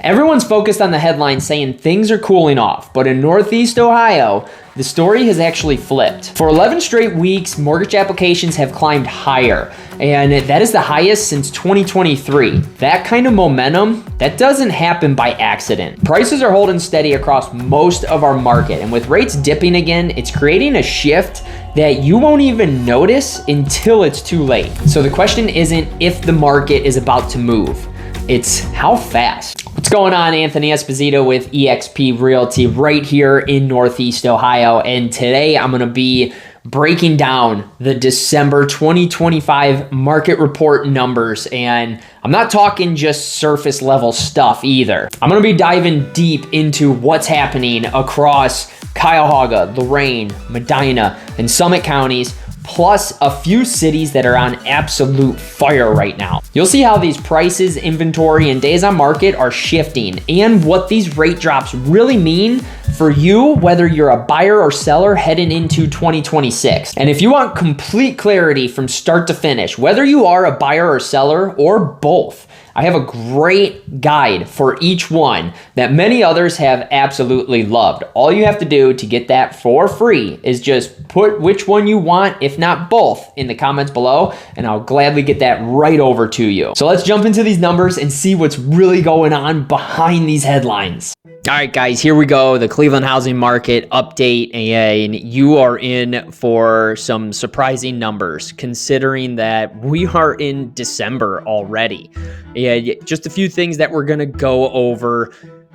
Everyone's focused on the headlines saying things are cooling off, but in Northeast Ohio, the story has actually flipped. For 11 straight weeks, mortgage applications have climbed higher, and that is the highest since 2023. That kind of momentum, that doesn't happen by accident. Prices are holding steady across most of our market, and with rates dipping again, it's creating a shift that you won't even notice until it's too late. So the question isn't if the market is about to move, it's how fast. What's going on? Anthony Esposito with eXp Realty right here in Northeast Ohio. And today I'm going to be breaking down the December 2025 market report numbers. And I'm not talking just surface level stuff either. I'm going to be diving deep into what's happening across Cuyahoga, Lorain, Medina, and Summit counties, plus a few cities that are on absolute fire right now. You'll see how these prices, inventory, and days on market are shifting and what these rate drops really mean for you, whether you're a buyer or seller heading into 2026. And if you want complete clarity from start to finish, whether you are a buyer or seller or both, I have a great guide for each one that many others have absolutely loved. All you have to do to get that for free is just put which one you want, if not both, in the comments below, and I'll gladly get that right over to you. So let's jump into these numbers and see what's really going on behind these headlines. All right, guys, here we go. The Cleveland housing market update, and you are in for some surprising numbers considering that we are in December already. Yeah, just a few things that we're going to go over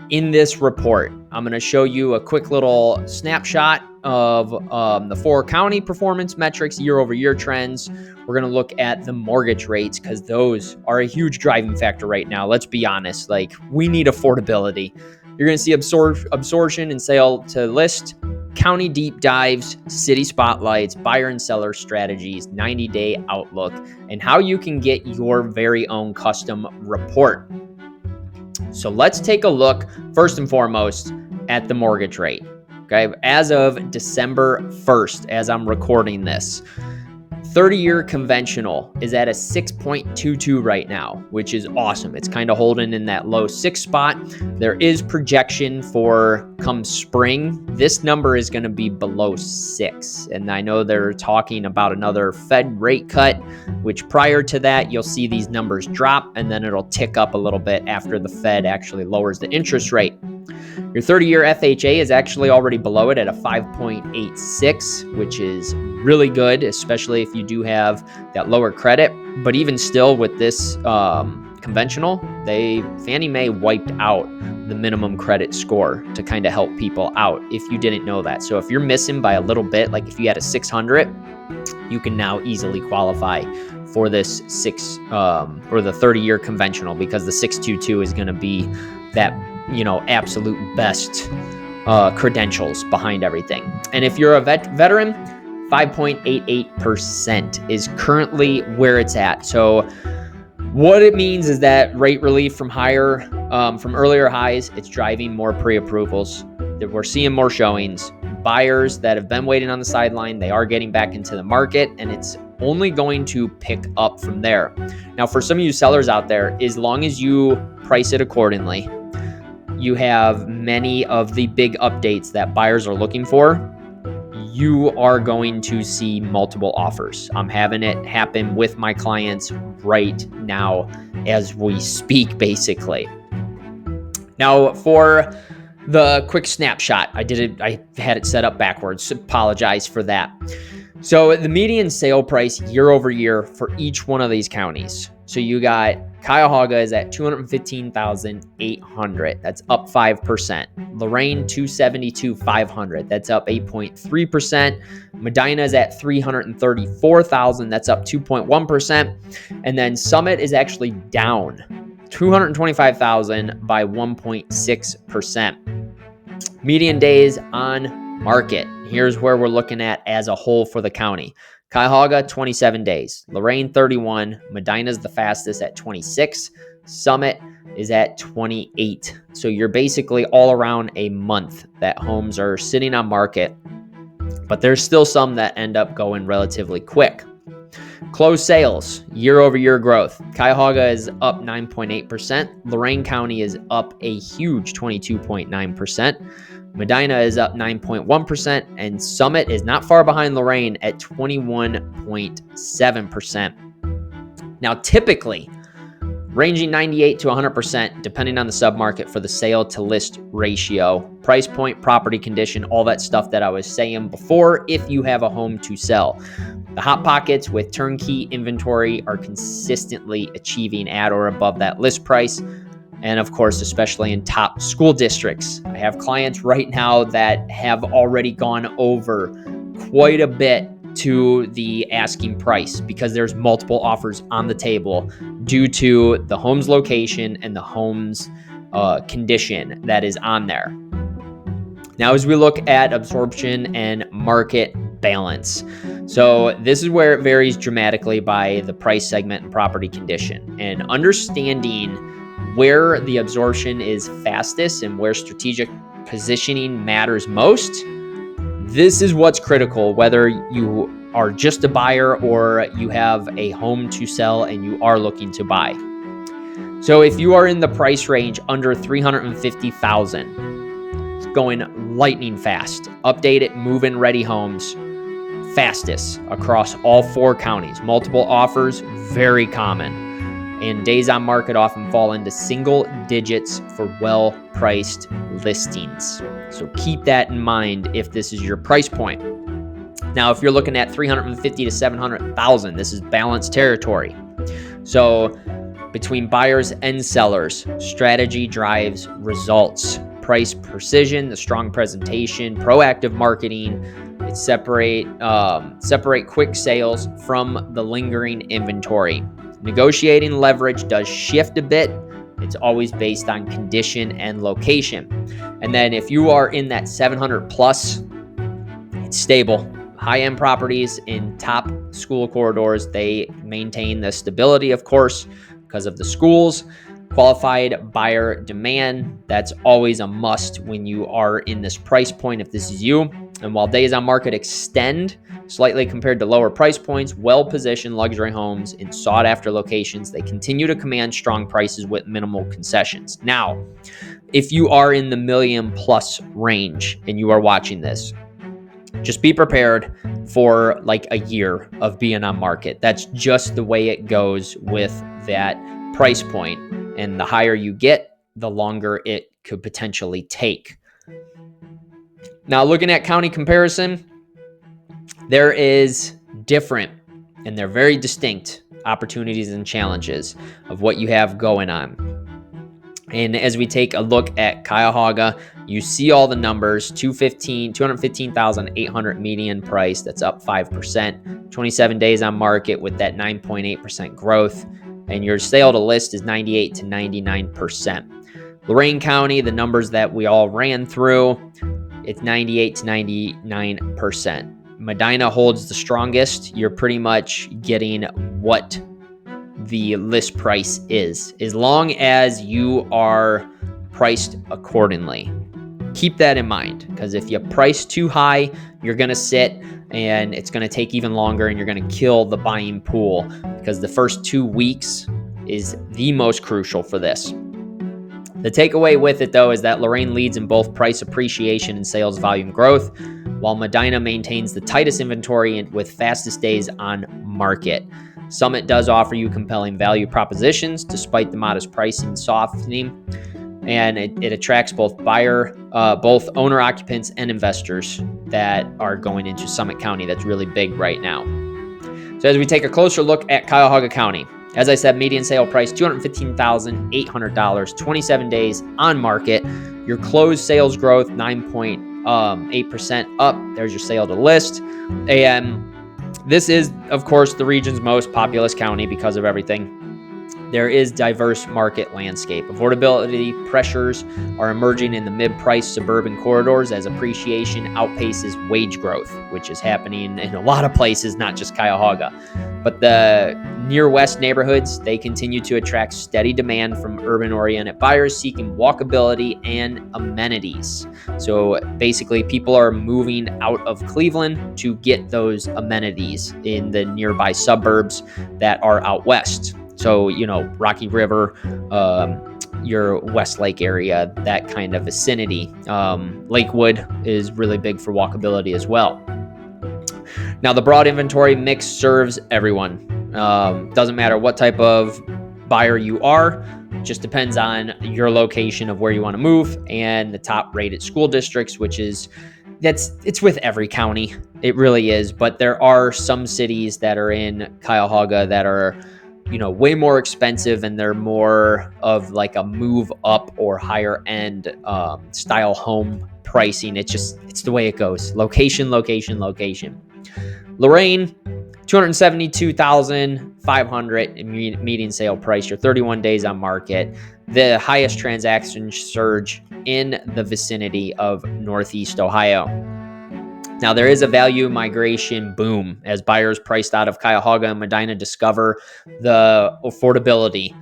in this report. I'm going to show you a quick little snapshot of the 4 county performance metrics, year-over-year trends. We're going to look at the mortgage rates because those are a huge driving factor right now. Let's be honest, like, we need affordability. You're going to see absorption and sale to list, county deep dives, city spotlights, buyer and seller strategies, 90-day outlook, and how you can get your very own custom report. So let's take a look first and foremost at the mortgage rate. Okay, as of December 1st, as I'm recording this, 30-year conventional is at a 6.22 right now, which is awesome. It's kind of holding in that low 6 spot. There is projection for come spring, this number is going to be below 6. And I know they're talking about another Fed rate cut, which prior to that, you'll see these numbers drop and then it'll tick up a little bit after the Fed actually lowers the interest rate. Your 30-year FHA is actually already below it at a 5.86, which is really good, especially if you do have that lower credit. But even still with this conventional, Fannie Mae wiped out the minimum credit score to kind of help people out if you didn't know that. So if you're missing by a little bit, like if you had a 600, you can now easily qualify for this or the 30-year conventional, because the 622 is going to be that, absolute best credentials behind everything. And if you're a veteran, 5.88% is currently where it's at. So what it means is that rate relief from earlier highs, it's driving more pre-approvals. We're seeing more showings. Buyers that have been waiting on the sideline, they are getting back into the market, and it's only going to pick up from there. Now, for some of you sellers out there, as long as you price it accordingly, you have many of the big updates that buyers are looking for, you are going to see multiple offers. I'm having it happen with my clients right now as we speak, basically. Now, for the quick snapshot, I had it set up backwards. Apologize for that. So the median sale price year over year for each one of these counties. So you got Cuyahoga is at $215,800. That's up 5%. Lorain, $272,500. That's up 8.3%. Medina is at $334,000. That's up 2.1%. And then Summit is actually down $225,000 by 1.6%. Median days on market. Here's where we're looking at as a whole for the county. Cuyahoga, 27 days. Lorain, 31. Medina's the fastest at 26. Summit is at 28. So you're basically all around a month that homes are sitting on market, but there's still some that end up going relatively quick. Closed sales, year-over-year growth. Cuyahoga is up 9.8%. Lorain County is up a huge 22.9%. Medina is up 9.1%. And Summit is not far behind Lorain at 21.7%. Now, typically, ranging 98 to 100%, depending on the submarket for the sale to list ratio, price point, property condition, all that stuff that I was saying before, if you have a home to sell. The hot pockets with turnkey inventory are consistently achieving at or above that list price. And of course, especially in top school districts. I have clients right now that have already gone over quite a bit to the asking price because there's multiple offers on the table due to the home's location and the home's condition that is on there. Now, as we look at absorption and market balance. So this is where it varies dramatically by the price segment and property condition. And understanding where the absorption is fastest and where strategic positioning matters most, this is what's critical, whether you are just a buyer or you have a home to sell and you are looking to buy. So if you are in the price range under $350,000, it's going lightning fast. Updated move-in ready homes, fastest across all 4 counties. Multiple offers, very common. And days on market often fall into single digits for well-priced listings. So keep that in mind if this is your price point. Now, if you're looking at $350,000 to $700,000, this is balanced territory. So between buyers and sellers, strategy drives results. Price precision, the strong presentation, proactive marketing. It separate quick sales from the lingering inventory. Negotiating leverage does shift a bit. It's always based on condition and location. And then if you are in that 700 plus, it's stable. High-end properties in top school corridors, they maintain the stability, of course, because of the schools. Qualified buyer demand, that's always a must when you are in this price point if this is you. And while days on market extend slightly compared to lower price points, well-positioned luxury homes in sought-after locations, they continue to command strong prices with minimal concessions. Now, if you are in the million-plus range and you are watching this, just be prepared for like a year of being on market. That's just the way it goes with that price point. And the higher you get, the longer it could potentially take. Now, looking at county comparison, there is different, and they're very distinct opportunities and challenges of what you have going on. And as we take a look at Cuyahoga, you see all the numbers, 215,800 median price, that's up 5%, 27 days on market with that 9.8% growth, and your sale to list is 98 to 99%. Lorain County, the numbers that we all ran through, it's 98 to 99%. Medina holds the strongest. You're pretty much getting what the list price is, as long as you are priced accordingly. Keep that in mind, because if you price too high, you're going to sit and it's going to take even longer and you're going to kill the buying pool, because the first 2 weeks is the most crucial for this. The takeaway with it, though, is that Lorain leads in both price appreciation and sales volume growth, while Medina maintains the tightest inventory with fastest days on market. Summit does offer you compelling value propositions despite the modest pricing softening, and it attracts both owner occupants and investors that are going into Summit County. That's really big right now. So as we take a closer look at Cuyahoga County, as I said, median sale price $215,800, 27 days on market. Your closed sales growth 9.8% up. There's your sale to list. And this is, of course, the region's most populous county because of everything. There is diverse market landscape. Affordability pressures are emerging in the mid-price suburban corridors as appreciation outpaces wage growth, which is happening in a lot of places, not just Cuyahoga. But the near west neighborhoods, they continue to attract steady demand from urban-oriented buyers seeking walkability and amenities. So basically, people are moving out of Cleveland to get those amenities in the nearby suburbs that are out west. So, Rocky River, your Westlake area, that kind of vicinity. Lakewood is really big for walkability as well. Now, the broad inventory mix serves everyone. Doesn't matter what type of buyer you are, just depends on your location of where you want to move and the top rated school districts, which is it's with every county. It really is. But there are some cities that are in Cuyahoga that are, way more expensive, and they're more of like a move up or higher end style home pricing. It's the way it goes. Location, location, location. Lorain, $272,500 in median sale price. You're 31 days on market. The highest transaction surge in the vicinity of Northeast Ohio. Now, there is a value migration boom as buyers priced out of Cuyahoga and Medina discover the affordability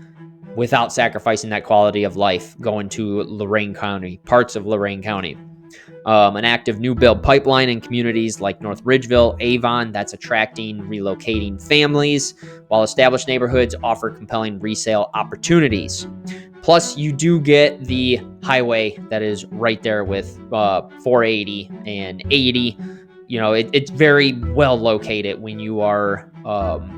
without sacrificing that quality of life, going to Lorain County, parts of Lorain County. An active new build pipeline in communities like North Ridgeville, Avon, that's attracting relocating families, while established neighborhoods offer compelling resale opportunities. Plus, you do get the highway that is right there with 480 and 80. It's very well located when you are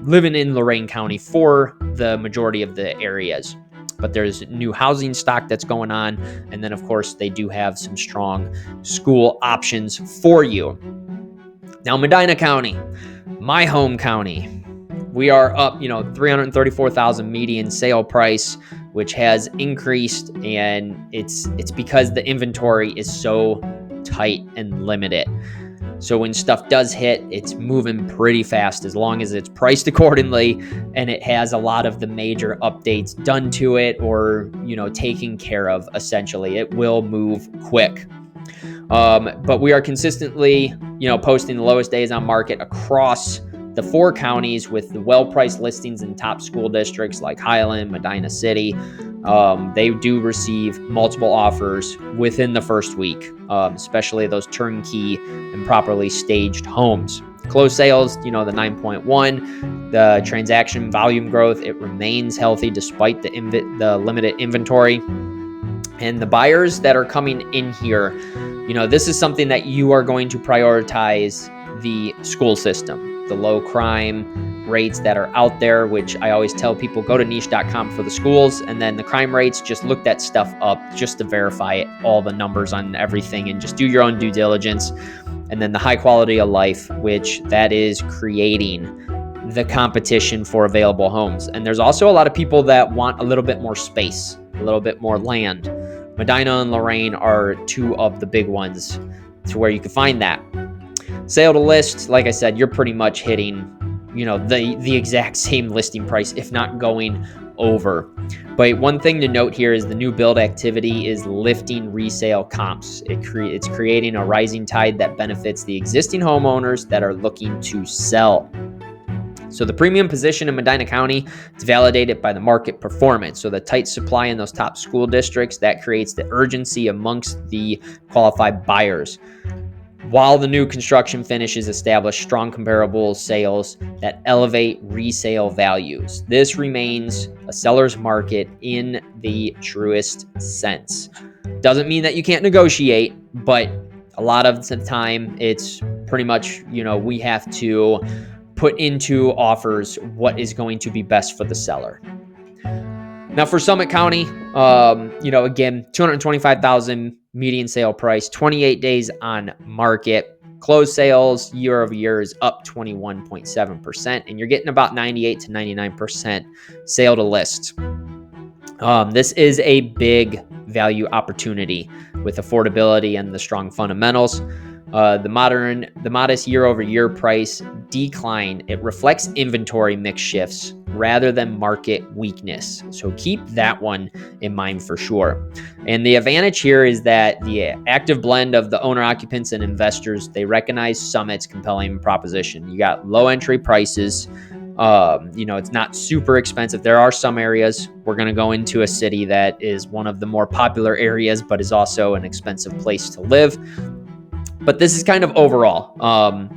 living in Lorain County for the majority of the areas. But there's new housing stock that's going on. And then, of course, they do have some strong school options for you. Now, Medina County, my home county, we are up, $334,000 median sale price, which has increased. And it's because the inventory is so tight and limited. So when stuff does hit, it's moving pretty fast as long as it's priced accordingly and it has a lot of the major updates done to it or, taken care of, essentially. It will move quick. But we are consistently, posting the lowest days on market across the 4 counties with the well-priced listings in top school districts like Highland, Medina City. They do receive multiple offers within the first week, especially those turnkey and properly staged homes. Closed sales, the 9.1, the transaction volume growth, it remains healthy despite the limited inventory. And the buyers that are coming in here, this is something that you are going to prioritize the school system, the low crime rates that are out there, which I always tell people, go to niche.com for the schools, and then the crime rates, just look that stuff up just to verify it, all the numbers on everything, and just do your own due diligence. And then the high quality of life, which that is creating the competition for available homes. And there's also a lot of people that want a little bit more space, a little bit more land. Medina and Lorain are 2 of the big ones to where you can find that. Sale to list, like I said, you're pretty much hitting, the exact same listing price, if not going over. But one thing to note here is the new build activity is lifting resale comps. It's creating a rising tide that benefits the existing homeowners that are looking to sell. So the premium position in Medina County is validated by the market performance. So the tight supply in those top school districts, that creates the urgency amongst the qualified buyers. While the new construction finishes establish strong comparable sales that elevate resale values. This remains a seller's market in the truest sense. Doesn't mean that you can't negotiate, but a lot of the time it's pretty much, we have to put into offers what is going to be best for the seller. Now for Summit County, again, $225,000 median sale price, 28 days on market. Closed sales year over year is up 21.7%, and you're getting about 98 to 99% sale to list. This is a big value opportunity with affordability and the strong fundamentals. The modest year-over-year price decline, it reflects inventory mix shifts rather than market weakness. So keep that one in mind for sure. And the advantage here is that the active blend of the owner occupants and investors, they recognize Summit's compelling proposition. You got low entry prices, It's not super expensive. There are some areas. We're going to go into a city that is one of the more popular areas, but is also an expensive place to live. But this is kind of overall.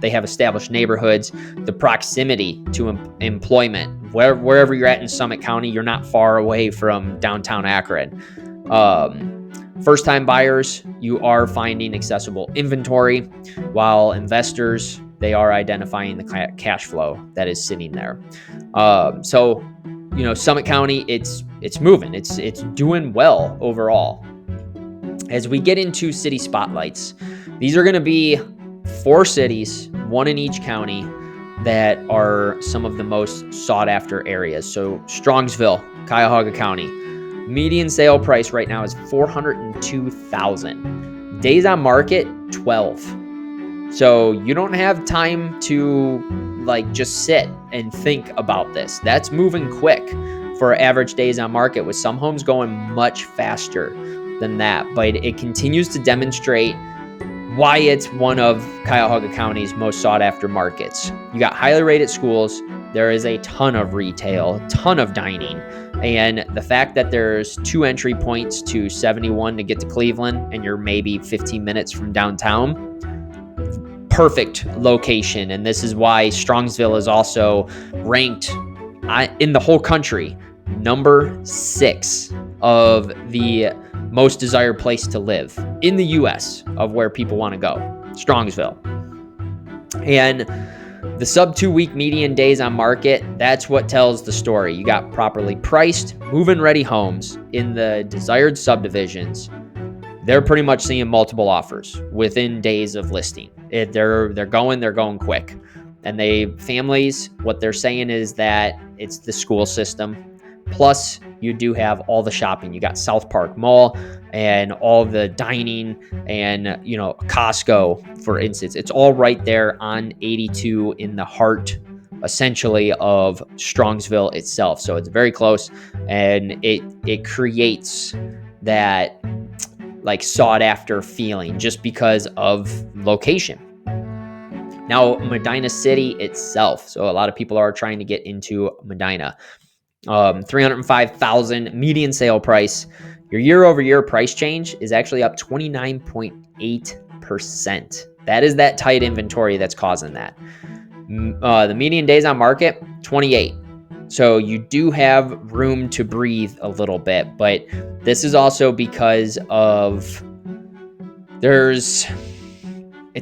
They have established neighborhoods, the proximity to employment. Wherever you're at in Summit County, you're not far away from downtown Akron. First-time buyers, you are finding accessible inventory, while investors, they are identifying the cash flow that is sitting there. Summit County, it's moving. It's doing well overall. As we get into city spotlights, these are going to be 4 cities, 1 in each county, that are some of the most sought-after areas. So Strongsville, Cuyahoga County. Median sale price right now is $402,000. Days on market, 12. So you don't have time to just sit and think about this. That's moving quick for average days on market, with some homes going much faster than that. But it continues to demonstrate why it's one of Cuyahoga County's most sought after markets. You got highly rated schools. There is a ton of retail, ton of dining. And the fact that there's 2 entry points to 71 to get to Cleveland, and you're maybe 15 minutes from downtown, perfect location. And this is why Strongsville is also ranked in the whole country, number 6 of the most desired place to live in the U.S. of where people want to go, Strongsville. And the sub 2-week median days on market, that's what tells the story. You got properly priced, move-in ready homes in the desired subdivisions. They're pretty much seeing multiple offers within days of listing. They're going quick. And families, what they're saying is that it's the school system. Plus, you do have all the shopping. You got South Park Mall and all the dining and, Costco, for instance. It's all right there on 82 in the heart, essentially, of Strongsville itself. So it's very close, and it creates that sought after feeling just because of location. Now, Medina City itself. So a lot of people are trying to get into Medina. $305,000 median sale price. Your year-over-year price change is actually up 29.8%. That is that tight inventory that's causing that. The median days on market, 28. So you do have room to breathe a little bit, but this is also because of it's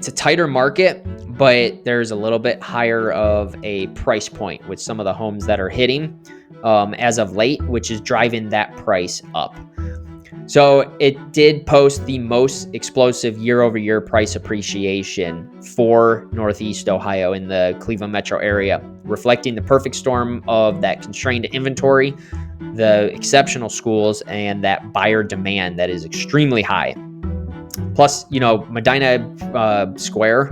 a tighter market, but there's a little bit higher of a price point with some of the homes that are hitting as of late, which is driving that price up. So it did post the most explosive year-over-year price appreciation for Northeast Ohio in the Cleveland metro area, reflecting the perfect storm of that constrained inventory, the exceptional schools, and that buyer demand that is extremely high. Plus, Medina Square,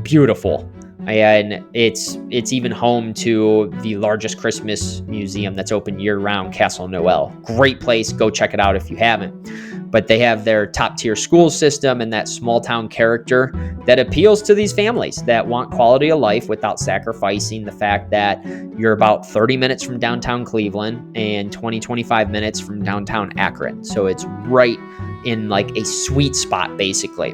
beautiful. And it's even home to the largest Christmas museum that's open year-round, Castle Noel. Great place. Go check it out if you haven't. But they have their top-tier school system and that small-town character that appeals to these families that want quality of life without sacrificing the fact that you're about 30 minutes from downtown Cleveland and 25 minutes from downtown Akron. So it's right in a sweet spot, basically.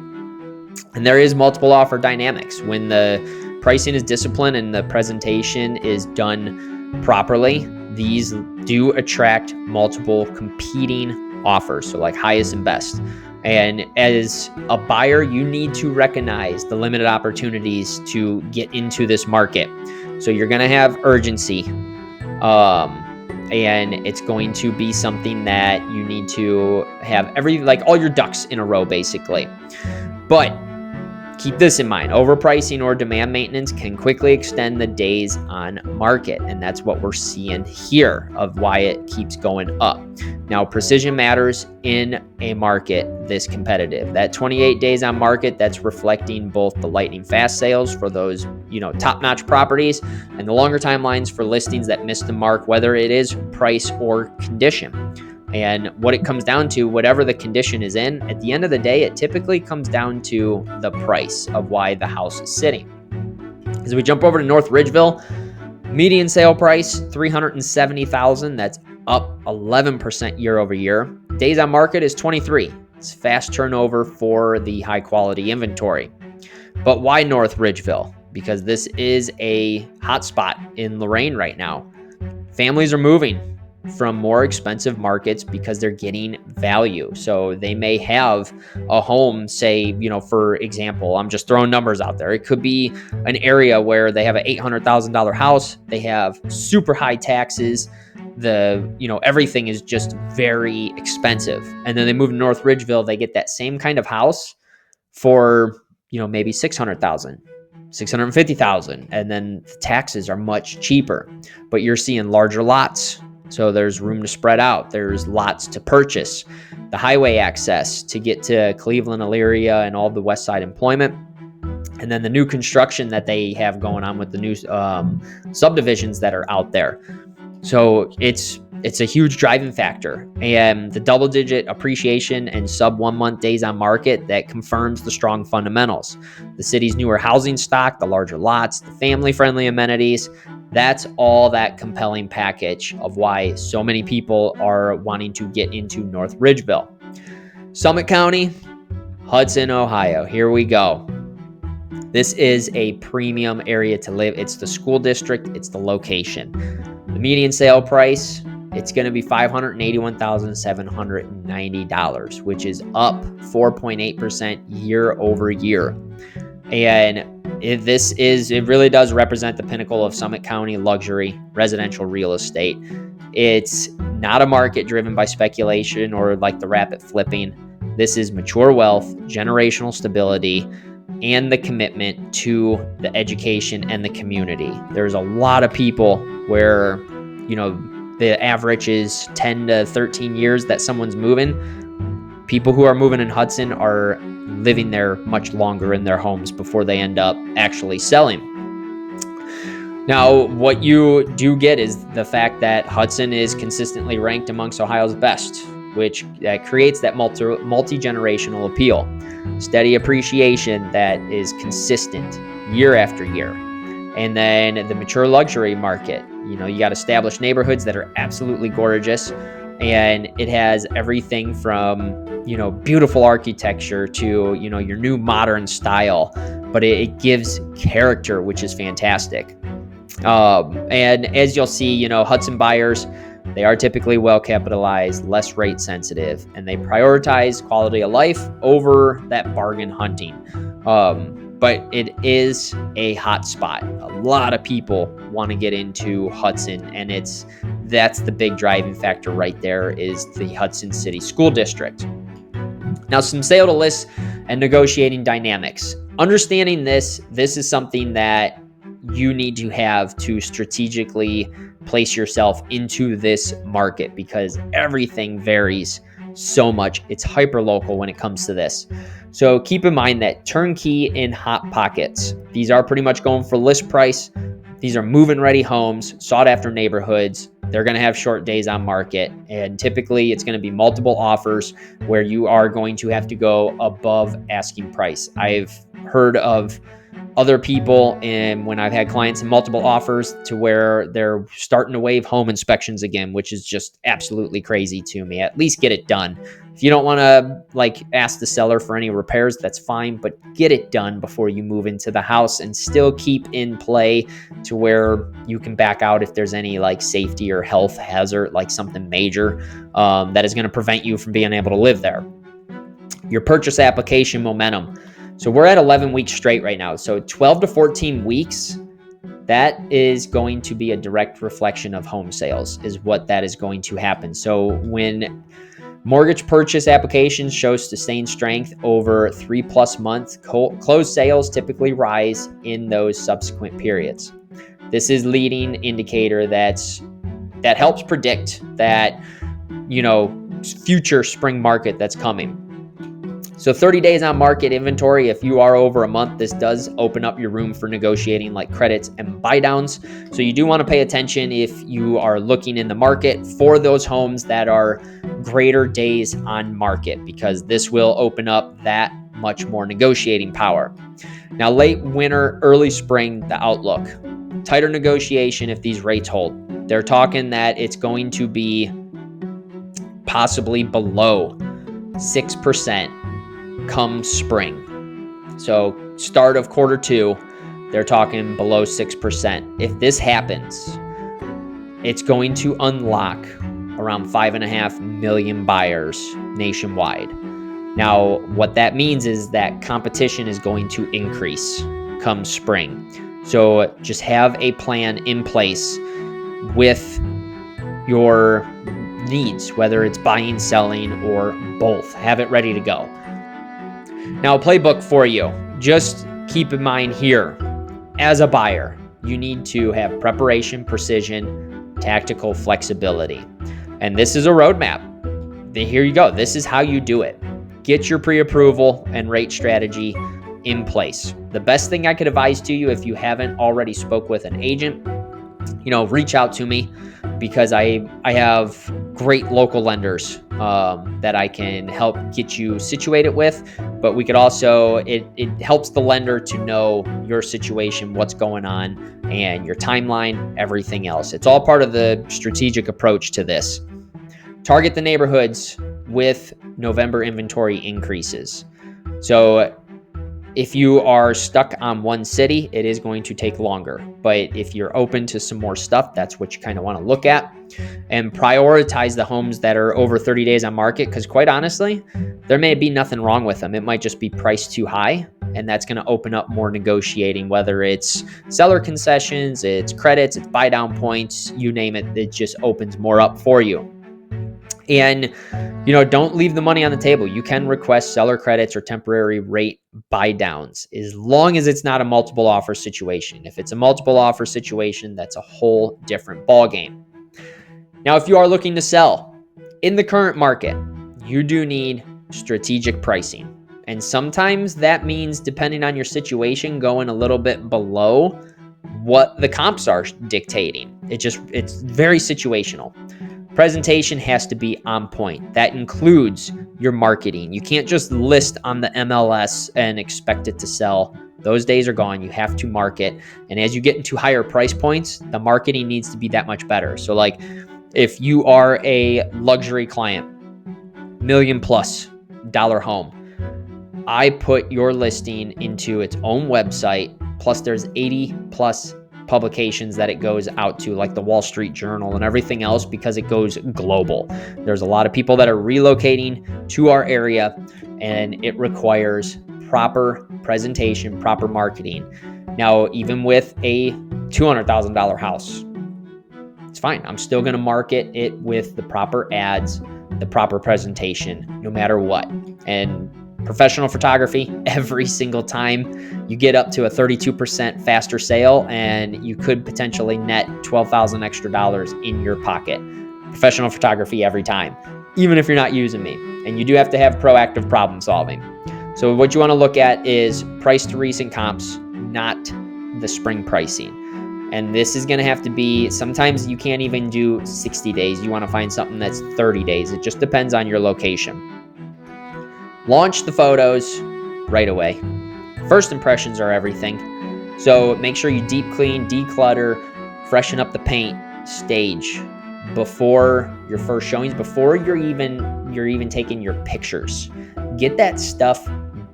And there is multiple offer dynamics. When the pricing is disciplined and the presentation is done properly, these do attract multiple competing offers, so highest and best. And as a buyer, you need to recognize the limited opportunities to get into this market. So you're going to have urgency, and it's going to be something that you need to have all your ducks in a row, basically. But keep this in mind. Overpricing or demand maintenance can quickly extend the days on market, and that's what we're seeing here of why it keeps going up. Now, precision matters in a market this competitive. That 28 days on market, that's reflecting both the lightning fast sales for those, top-notch properties, and the longer timelines for listings that miss the mark, whether it is price or condition. And what it comes down to, whatever the condition is in, at the end of the day, it typically comes down to the price of why the house is sitting. As we jump over to North Ridgeville, Median sale price, $370,000. That's up 11% year over year. Days on market is 23. It's fast turnover for the high quality inventory. But why North Ridgeville? Because this is a hot spot in Lorain right now. Families are moving from more expensive markets because they're getting value. So they may have a home, say, for example, I'm just throwing numbers out there. It could be an area where they have an $800,000 house. They have super high taxes. Everything is just very expensive. And then they move to North Ridgeville. They get that same kind of house for, maybe $600,000. $650,000, and then the taxes are much cheaper, but you're seeing larger lots. So there's room to spread out. There's lots to purchase. The highway access to get to Cleveland, Elyria, and all the West Side employment. And then the new construction that they have going on with the new subdivisions that are out there. So it's a huge driving factor. And the double-digit appreciation and sub 1 month days on market, that confirms the strong fundamentals. The city's newer housing stock, the larger lots, the family-friendly amenities, that's all that compelling package of why so many people are wanting to get into North Ridgeville. Summit County, Hudson, Ohio. Here we go. This is a premium area to live. It's the school district. It's the location. The median sale price, it's going to be $581,790, which is up 4.8% year over year. And it really does represent the pinnacle of Summit County luxury residential real estate. It's not a market driven by speculation or like the rapid flipping. This is mature wealth, generational stability, and the commitment to the education and the community. There's a lot of people where, the average is 10 to 13 years that someone's moving. People who are moving in Hudson are living there much longer in their homes before they end up actually selling. Now, what you do get is the fact that Hudson is consistently ranked amongst Ohio's best, which creates that multi-generational appeal. Steady appreciation that is consistent year after year. And then the mature luxury market. You got established neighborhoods that are absolutely gorgeous, and it has everything from, beautiful architecture to, your new modern style, but it gives character, which is fantastic. And as you'll see, Hudson buyers, they are typically well capitalized, less rate sensitive, and they prioritize quality of life over that bargain hunting. But it is a hot spot. A lot of people want to get into Hudson, and that's the big driving factor right there, is the Hudson City School District. Now, some sale to list and negotiating dynamics. Understanding this is something that you need to have to strategically place yourself into this market, because everything varies so much. It's hyper local when it comes to this. So keep in mind that turnkey in hot pockets, these are pretty much going for list price. These are move-in ready homes, sought after neighborhoods. They're going to have short days on market, and typically it's going to be multiple offers where you are going to have to go above asking price. I've heard of other people, and when I've had clients in multiple offers, to where they're starting to waive home inspections again, which is just absolutely crazy to me. At least get it done. If you don't want to ask the seller for any repairs, that's fine, but get it done before you move into the house, and still keep in play to where you can back out if there's any safety or health hazard, something major that is going to prevent you from being able to live there. Your purchase application momentum. So we're at 11 weeks straight right now. So 12 to 14 weeks, that is going to be a direct reflection of home sales, is what that is going to happen. So when mortgage purchase applications show sustained strength over 3+ months, closed sales typically rise in those subsequent periods. This is leading indicator that helps predict that, future spring market that's coming. So 30 days on market inventory, if you are over a month, this does open up your room for negotiating credits and buy downs. So you do want to pay attention if you are looking in the market for those homes that are greater days on market, because this will open up that much more negotiating power. Now, late winter, early spring, the outlook. tighter negotiation if these rates hold. They're talking that it's going to be possibly below 6% come spring. So start of quarter two, they're talking below 6%. If this happens, it's going to unlock around 5.5 million buyers nationwide. Now, what that means is that competition is going to increase come spring. So just have a plan in place with your needs, whether it's buying, selling, or both. Have it ready to go. Now, a playbook for you. Just keep in mind here, as a buyer, you need to have preparation, precision, tactical flexibility. And this is a roadmap. Here you go. This is how you do it. Get your pre-approval and rate strategy in place. The best thing I could advise to you, if you haven't already spoke with an agent, reach out to me, because I have great local lenders that I can help get you situated with. But we could also, it helps the lender to know your situation, what's going on, and your timeline, everything else. It's all part of the strategic approach to this. Target the neighborhoods with November inventory increases. So if you are stuck on one city, it is going to take longer. But if you're open to some more stuff, that's what you kind of want to look at. And prioritize the homes that are over 30 days on market, because quite honestly, there may be nothing wrong with them. It might just be priced too high, and that's going to open up more negotiating, whether it's seller concessions, it's credits, it's buy down points, you name it. It just opens more up for you. And, don't leave the money on the table. You can request seller credits or temporary rate buy downs, as long as it's not a multiple offer situation. If it's a multiple offer situation, that's a whole different ballgame. Now, if you are looking to sell in the current market, you do need strategic pricing. And sometimes that means, depending on your situation, going a little bit below what the comps are dictating. It's very situational. Presentation has to be on point. That includes your marketing. You can't just list on the MLS and expect it to sell. Those days are gone. You have to market. And as you get into higher price points, the marketing needs to be that much better. So like if you are a luxury client, $1 million+ home, I put your listing into its own website. Plus there's 80+ publications that it goes out to, like the Wall Street Journal and everything else, because it goes global. There's a lot of people that are relocating to our area, and it requires proper presentation, proper marketing. Now, even with a $200,000 house, it's fine. I'm still going to market it with the proper ads, the proper presentation, no matter what. And professional photography, every single time you get up to a 32% faster sale, and you could potentially net $12,000 extra in your pocket. Professional photography every time, even if you're not using me. And you do have to have proactive problem solving. So what you want to look at is price to recent comps, not the spring pricing. And this is going to have to be, sometimes you can't even do 60 days. You want to find something that's 30 days. It just depends on your location. Launch the photos right away. First impressions are everything. So make sure you deep clean, declutter, freshen up the paint stage before your first showings, before you're even taking your pictures. Get that stuff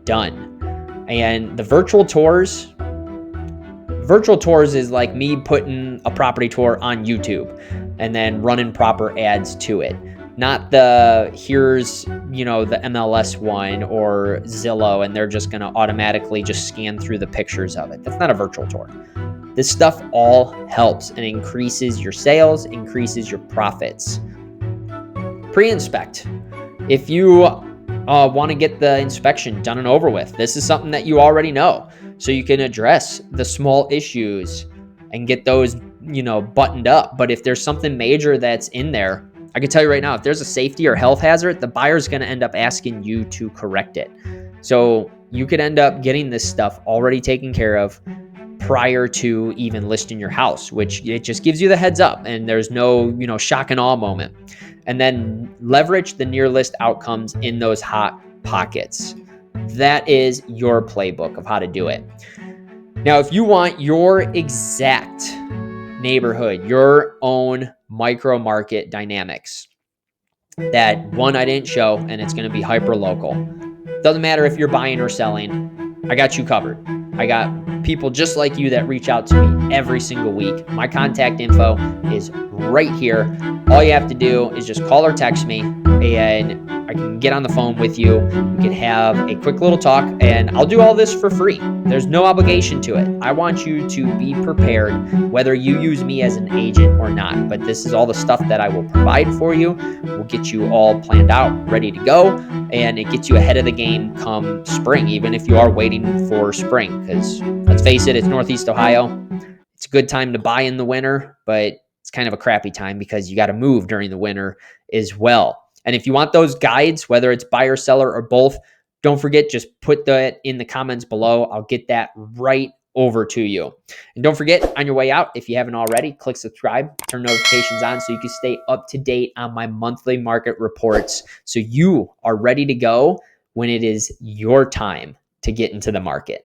done. And the virtual tours is like me putting a property tour on YouTube and then running proper ads to it. Not here's the MLS one or Zillow, and they're just going to automatically just scan through the pictures of it. That's not a virtual tour. This stuff all helps and increases your sales, increases your profits. Pre-inspect. If you want to get the inspection done and over with, this is something that you already know. So you can address the small issues and get those, buttoned up. But if there's something major that's in there, I can tell you right now, if there's a safety or health hazard, the buyer's going to end up asking you to correct it. So you could end up getting this stuff already taken care of prior to even listing your house, which it just gives you the heads up, and there's no, shock and awe moment. And then leverage the near list outcomes in those hot pockets. That is your playbook of how to do it. Now, if you want your exact neighborhood, your own micro market dynamics, that one I didn't show, and it's going to be hyper local. Doesn't matter if you're buying or selling, I got you covered. I got people just like you that reach out to me every single week. My contact info is right here. All you have to do is just call or text me, and I can get on the phone with you. We can have a quick little talk, and I'll do all this for free. There's no obligation to it. I want you to be prepared, whether you use me as an agent or not. But this is all the stuff that I will provide for you. We'll get you all planned out, ready to go, and it gets you ahead of the game come spring, even if you are waiting for spring. Because let's face it, it's Northeast Ohio. It's a good time to buy in the winter, but it's kind of a crappy time because you got to move during the winter as well. And if you want those guides, whether it's buyer, seller, or both, don't forget, just put that in the comments below. I'll get that right over to you. And don't forget, on your way out, if you haven't already, click subscribe, turn notifications on so you can stay up to date on my monthly market reports so you are ready to go when it is your time to get into the market.